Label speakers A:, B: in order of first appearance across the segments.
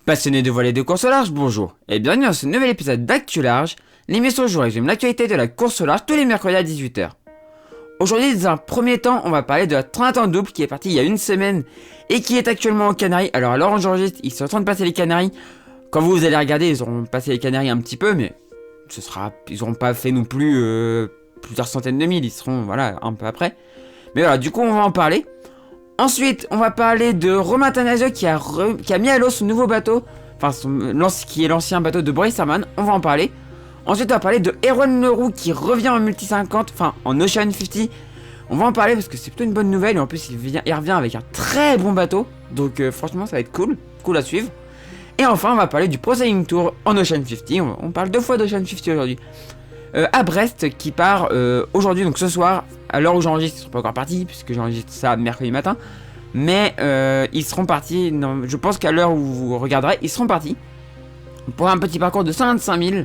A: Passionnés de voile et de course au large, bonjour et bienvenue dans ce nouvel épisode d'Actu Large, l'émission où je vous résume l'actualité de la course au large tous les mercredis à 18h. Aujourd'hui, dans un premier temps, on va parler de la 30 en double qui est partie il y a une semaine et qui est actuellement aux Canaries. Alors à l'heure où j'enregistre, ils sont en train de passer les Canaries. Quand vous allez regarder, ils auront passé les Canaries un petit peu, mais ils n'auront pas fait non plus plusieurs centaines de milles, ils seront voilà un peu après. Mais voilà, du coup on va en parler. Ensuite, on va parler de Romain Tanazio qui a mis à l'eau son nouveau bateau, qui est l'ancien bateau de Boris Herman, on va en parler. Ensuite, on va parler de Erwan Leroux qui revient en multi 50, enfin en Ocean 50. On va en parler parce que c'est plutôt une bonne nouvelle et en plus il revient avec un très bon bateau, donc franchement ça va être cool à suivre. Et enfin, on va parler du Pro Sailing Tour en Ocean 50, on parle deux fois d'Ocean 50 aujourd'hui. À Brest qui part aujourd'hui, donc ce soir, à l'heure où j'enregistre, ils ne sont pas encore partis puisque j'enregistre ça mercredi matin, mais ils seront partis, je pense qu'à l'heure où vous regarderez, ils seront partis pour un petit parcours de 125 000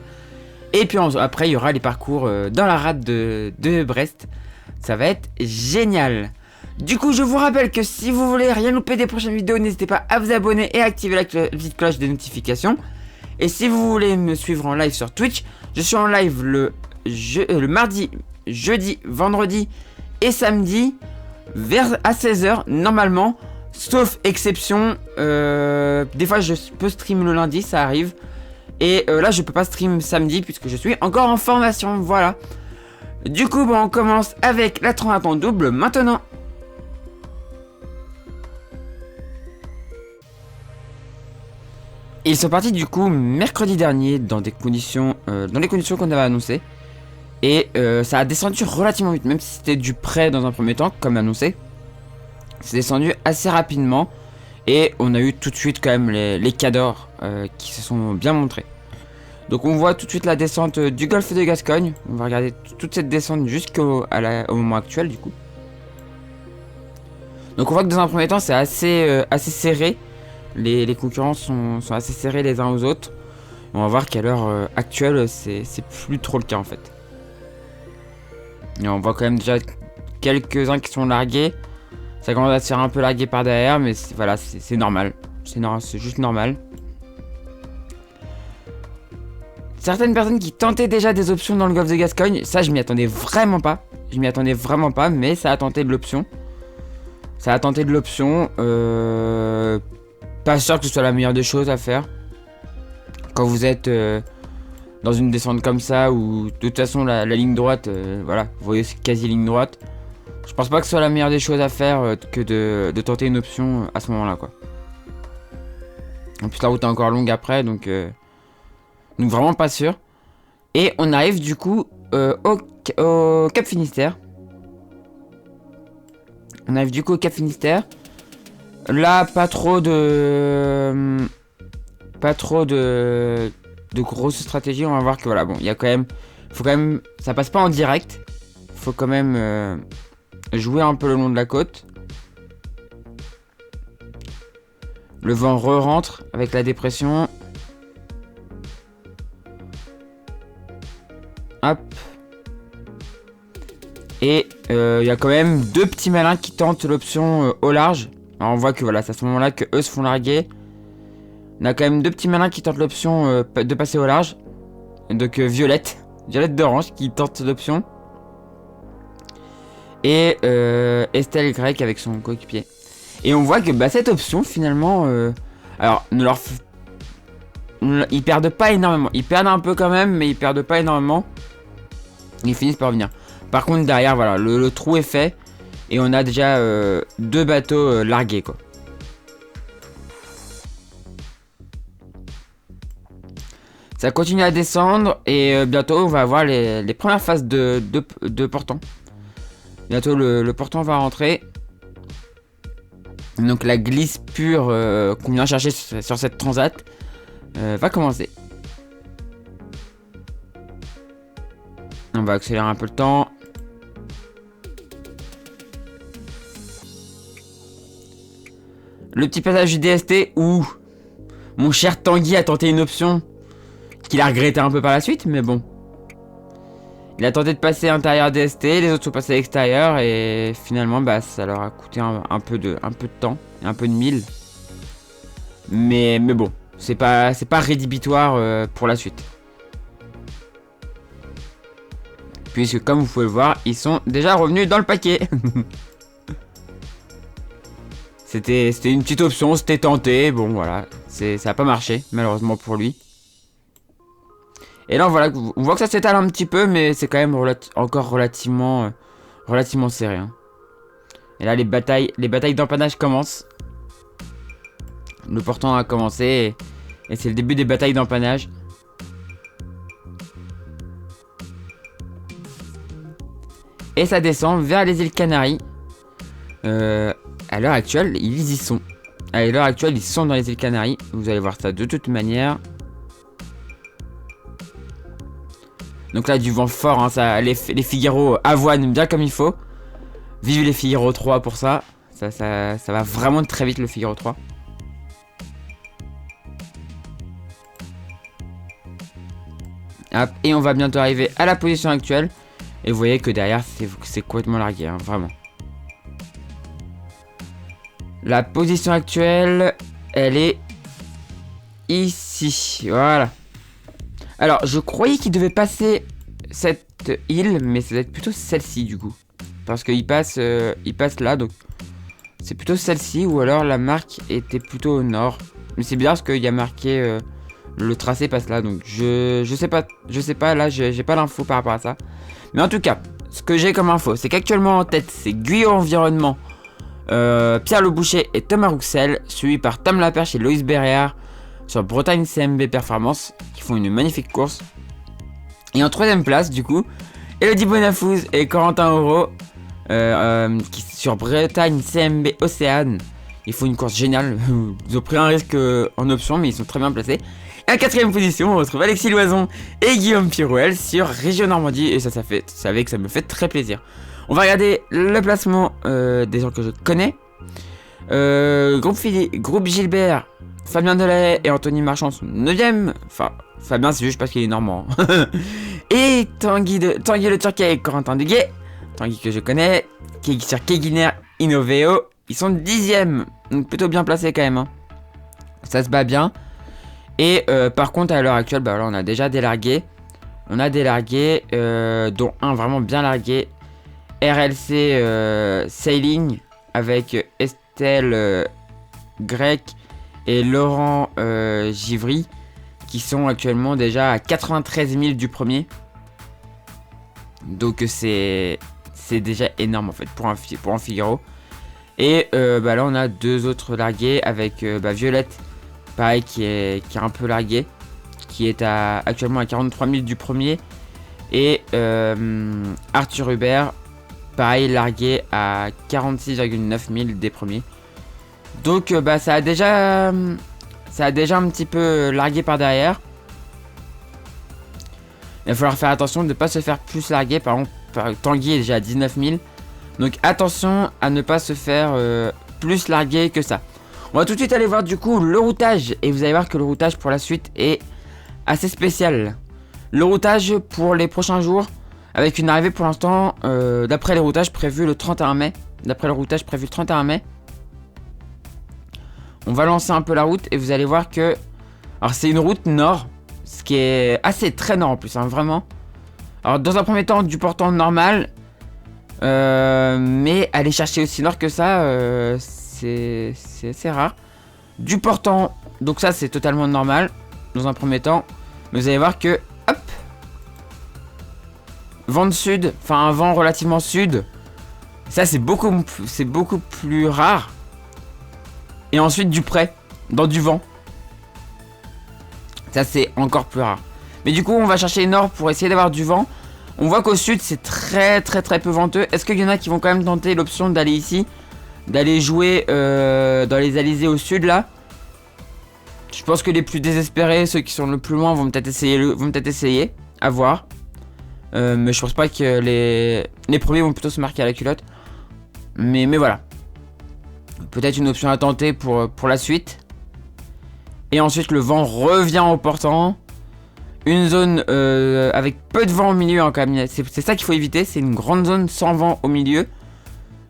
A: et puis après il y aura les parcours dans la rade de Brest, ça va être génial. Du coup, je vous rappelle que si vous voulez rien louper des prochaines vidéos, n'hésitez pas à vous abonner et à activer la petite cloche des notifications. Et si vous voulez me suivre en live sur Twitch, je suis en live le mardi, jeudi, vendredi et samedi à 16h normalement, sauf exception. Des fois je peux stream le lundi, ça arrive. Et là je peux pas stream samedi puisque je suis encore en formation, voilà. Du coup on commence avec la 30 en double maintenant. Ils sont partis du coup mercredi dernier dans les conditions qu'on avait annoncées. Et ça a descendu relativement vite, même si c'était du prêt dans un premier temps, comme annoncé. C'est descendu assez rapidement. Et on a eu tout de suite quand même les cadors qui se sont bien montrés. Donc on voit tout de suite la descente du golfe de Gascogne. On va regarder toute cette descente jusqu'au moment actuel du coup. Donc on voit que dans un premier temps c'est assez serré. Les concurrents sont assez serrés les uns aux autres. On va voir qu'à l'heure actuelle, c'est plus trop le cas en fait. Et on voit quand même déjà quelques-uns qui sont largués. Ça commence à se faire un peu larguer par derrière, mais voilà, c'est normal. C'est juste normal. Certaines personnes qui tentaient déjà des options dans le golfe de Gascogne, ça je m'y attendais vraiment pas. Mais ça a tenté de l'option. Pas sûr que ce soit la meilleure des choses à faire quand vous êtes dans une descente comme ça où de toute façon la ligne droite, voilà, vous voyez c'est quasi ligne droite. Je pense pas que ce soit la meilleure des choses à faire que de tenter une option à ce moment là quoi. En plus la route est encore longue après donc vraiment pas sûr. Et on arrive du coup au Cap Finistère. Là, pas trop de grosses stratégies. On va voir que voilà, bon, il y a quand même, ça passe pas en direct. Faut quand même jouer un peu le long de la côte. Le vent re-rentre avec la dépression. Hop. Et il y a quand même deux petits malins qui tentent l'option au large. Alors on voit que voilà, c'est à ce moment-là que eux se font larguer. On a quand même deux petits malins qui tentent l'option de passer au large. Donc Violette d'Orange qui tente l'option. Et Estelle Grec avec son coéquipier. Et on voit que cette option finalement... alors, ils perdent pas énormément. Ils perdent un peu quand même, mais ils perdent pas énormément. Ils finissent par revenir. Par contre derrière, voilà, le trou est fait. Et on a déjà deux bateaux largués quoi. Ça continue à descendre et bientôt on va avoir les premières phases de portant. Bientôt le portant va rentrer. Donc la glisse pure qu'on vient chercher sur cette transat va commencer. On va accélérer un peu le temps. Le petit passage du DST où mon cher Tanguy a tenté une option qu'il a regretté un peu par la suite, mais bon. Il a tenté de passer intérieur DST, les autres sont passés à l'extérieur et finalement ça leur a coûté un peu de temps et un peu de mille. Mais bon, C'est pas rédhibitoire pour la suite. Puisque comme vous pouvez le voir, ils sont déjà revenus dans le paquet. C'était une petite option, c'était tenté. Bon voilà, ça n'a pas marché malheureusement pour lui. Et là voilà, on voit que ça s'étale un petit peu, mais c'est quand même encore relativement serré. Hein. Et là les batailles d'empannage commencent. Le portant a commencé et c'est le début des batailles d'empannage. Et ça descend vers les îles Canaries. À l'heure actuelle, ils y sont. À l'heure actuelle, ils sont dans les îles Canaries. Vous allez voir ça de toute manière. Donc là, du vent fort. Hein, ça, les Figaro avoinent bien comme il faut. Vive les Figaro 3 pour ça. Ça va vraiment très vite le Figaro 3. Hop, et on va bientôt arriver à la position actuelle. Et vous voyez que derrière, c'est complètement largué, hein, vraiment. La position actuelle, elle est ici. Voilà. Alors, je croyais qu'il devait passer cette île, mais ça doit être plutôt celle-ci, du coup. Parce qu'il passe là, donc... C'est plutôt celle-ci, ou alors la marque était plutôt au nord. Mais c'est bizarre parce qu'il y a marqué... le tracé passe là, donc je sais pas, là, j'ai pas l'info par rapport à ça. Mais en tout cas, ce que j'ai comme info, c'est qu'actuellement en tête, c'est Guyot Environnement, Pierre Le Boucher et Thomas Rouxel, suivi par Tom Laperche et Loïs Berriard sur Bretagne CMB Performance, qui font une magnifique course. Et en troisième place, du coup, Elodie Bonafouz et Corentin Auro, qui sur Bretagne CMB Océane. Ils font une course géniale. Ils ont pris un risque en option, mais ils sont très bien placés. Et en quatrième position, on retrouve Alexis Loison et Guillaume Pirouel sur Région Normandie. Et ça savez que ça me fait très plaisir. On va regarder le placement des gens que je connais. Groupe Gilbert, Fabien Delahaye et Anthony Marchand sont 9ème. Enfin, Fabien, c'est juste parce qu'il est normand. Et Tanguy Le Turquet et Corentin Duguet, Tanguy que je connais, qui est sur Keguiner Innoveo, ils sont 10ème. Donc plutôt bien placés quand même. Hein. Ça se bat bien. Et par contre, à l'heure actuelle, bah, là, on a déjà des largués. On a des largués, dont un vraiment bien largué. RLC Sailing avec Estelle Grec et Laurent Givry, qui sont actuellement déjà à 93 000 du premier. Donc c'est déjà énorme en fait pour un Figaro. Et bah, là on a deux autres largués avec Violette, pareil, qui est un peu largué, qui est actuellement à 43 000 du premier. Et Arthur Hubert, pareil, largué à 46,9 000 des premiers. Donc bah, ça a déjà un petit peu largué par derrière. Il va falloir faire attention de ne pas se faire plus larguer. Par exemple, Tanguy est déjà à 19 000. Donc attention à ne pas se faire plus larguer que ça. On va tout de suite aller voir du coup le routage. Et vous allez voir que le routage pour la suite est assez spécial. Le routage pour les prochains jours, avec une arrivée pour l'instant, d'après les routages prévus le 31 mai. On va lancer un peu la route et vous allez voir que... Alors c'est une route nord, ce qui est assez très nord en plus, hein, vraiment. Alors dans un premier temps du portant normal, mais aller chercher aussi nord que ça, c'est assez rare. Du portant, donc ça c'est totalement normal dans un premier temps. Mais vous allez voir que, hop, vent de sud, enfin un vent relativement sud, ça c'est beaucoup plus rare. Et ensuite du près, dans du vent, ça c'est encore plus rare. Mais du coup on va chercher nord pour essayer d'avoir du vent. On voit qu'au sud c'est très peu venteux. Est-ce qu'il y en a qui vont quand même tenter l'option d'aller ici, d'aller jouer dans les alizés au sud là? Je pense que les plus désespérés, ceux qui sont le plus loin, vont peut-être essayer, à voir. Mais je pense pas que les premiers vont plutôt se marquer à la culotte. Mais voilà. Peut-être une option à tenter pour la suite. Et ensuite le vent revient au portant. Une zone avec peu de vent au milieu hein, quand même. C'est ça qu'il faut éviter. C'est une grande zone sans vent au milieu.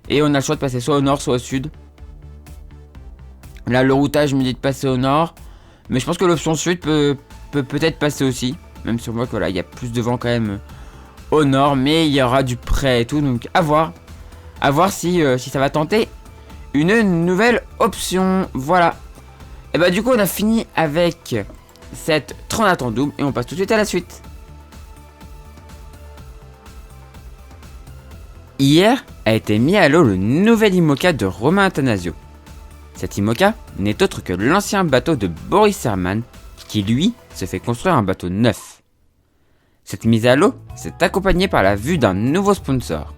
A: Et on a le choix de passer soit au nord soit au sud. Là le routage me dit de passer au nord. Mais je pense que l'option sud peut peut-être passer aussi. Même si on voit que voilà, il y a plus de vent quand même au nord, mais il y aura du près et tout, donc à voir. À voir si ça va tenter une nouvelle option. Voilà. Et bah du coup on a fini avec cette Tornade double et on passe tout de suite à la suite. Hier a été mis à l'eau le nouvel IMOCA de Romain Attanasio. Cet IMOCA n'est autre que l'ancien bateau de Boris Herman qui lui se fait construire un bateau neuf. Cette mise à l'eau s'est accompagnée par la vue d'un nouveau sponsor,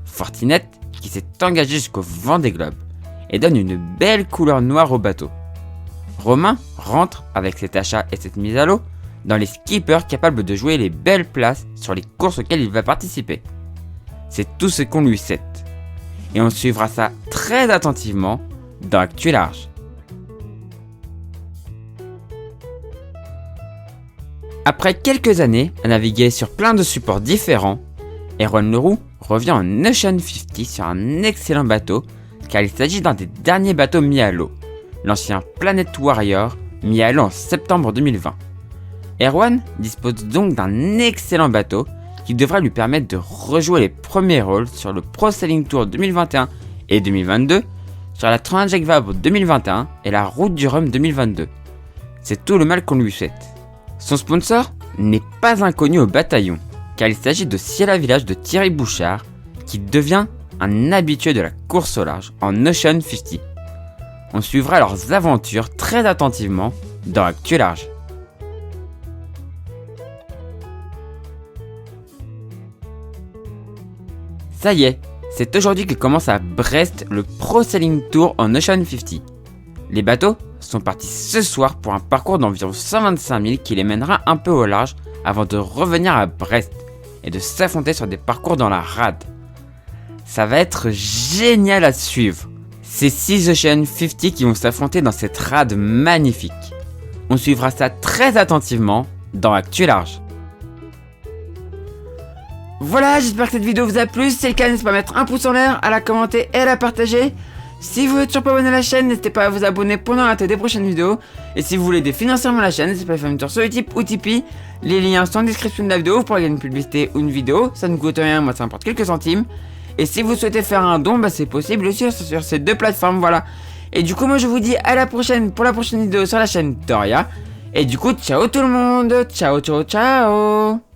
A: Fortinet, qui s'est engagé jusqu'au Vendée Globe et donne une belle couleur noire au bateau. Romain rentre avec cet achat et cette mise à l'eau dans les skippers capables de jouer les belles places sur les courses auxquelles il va participer. C'est tout ce qu'on lui souhaite. Et on suivra ça très attentivement dans Actu Large. Après quelques années à naviguer sur plein de supports différents, Erwan Leroux revient en Ocean 50 sur un excellent bateau car il s'agit d'un des derniers bateaux mis à l'eau, l'ancien Planet Warrior mis à l'eau en septembre 2020. Erwan dispose donc d'un excellent bateau qui devra lui permettre de rejouer les premiers rôles sur le Pro Sailing Tour 2021 et 2022, sur la Transject Vabre 2021 et la Route du Rhum 2022. C'est tout le mal qu'on lui souhaite. Son sponsor n'est pas inconnu au bataillon, car il s'agit de Ciela Village de Thierry Bouchard, qui devient un habitué de la course au large en Ocean 50. On suivra leurs aventures très attentivement dans Actu Large. Ça y est, c'est aujourd'hui que commence à Brest le Pro Sailing Tour en Ocean 50. Les bateaux sont partis ce soir pour un parcours d'environ 125 000 qui les mènera un peu au large avant de revenir à Brest et de s'affronter sur des parcours dans la rade. Ça va être génial à suivre. C'est 6 Ocean 50 qui vont s'affronter dans cette rade magnifique. On suivra ça très attentivement dans Actu Large. Voilà, j'espère que cette vidéo vous a plu. Si c'est le cas, n'hésitez pas à mettre un pouce en l'air, à la commenter et à la partager. Si vous n'êtes toujours pas abonné à la chaîne, n'hésitez pas à vous abonner pour ne rater des prochaines vidéos. Et si vous voulez aider financièrement la chaîne, n'hésitez pas à faire un tour sur Utip ou Tipeee. Les liens sont en description de la vidéo pour gagner une publicité ou une vidéo. Ça ne coûte rien, moi ça m'importe quelques centimes. Et si vous souhaitez faire un don, c'est possible aussi sur ces deux plateformes, voilà. Et du coup, moi je vous dis à la prochaine pour la prochaine vidéo sur la chaîne Doria. Et du coup, ciao tout le monde. Ciao, ciao, ciao.